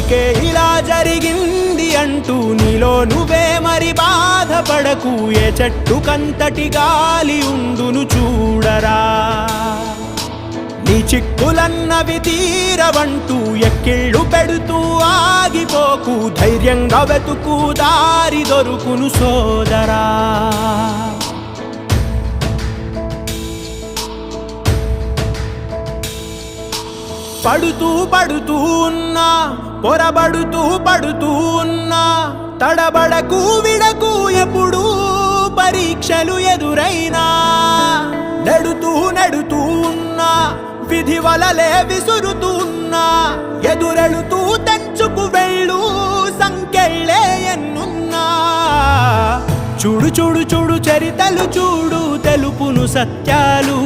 అందుకే ఇలా జరిగింది అంటూ నీలో నువ్వే మరి బాధపడకు. ఏ చెట్టు కంతటి గాలి ఉండును చూడరా. నీ చిక్కులన్నవి తీరవంటూ ఎక్కిళ్ళు పెడుతూ ఆగిపోకు. ధైర్యంగా వెతుకు దారి దొరుకును సోదరా. పడుతూ పడుతూ ఉన్నా, పొరబడుతూ పడుతూ ఉన్నా, తడబడకు విడకు ఎప్పుడు పరీక్షలు ఎదురైనా. నెడుతూ నెడుతూ ఉన్నా, విధి వలలే విసురుతూ ఉన్నా, ఎదురెళుతూ తెంచుకు వెళ్ళు సంకెళ్ళే ఎన్నున్నా. చూడు చూడు చూడు చరితలు చూడు తెలుపును సత్యాలు.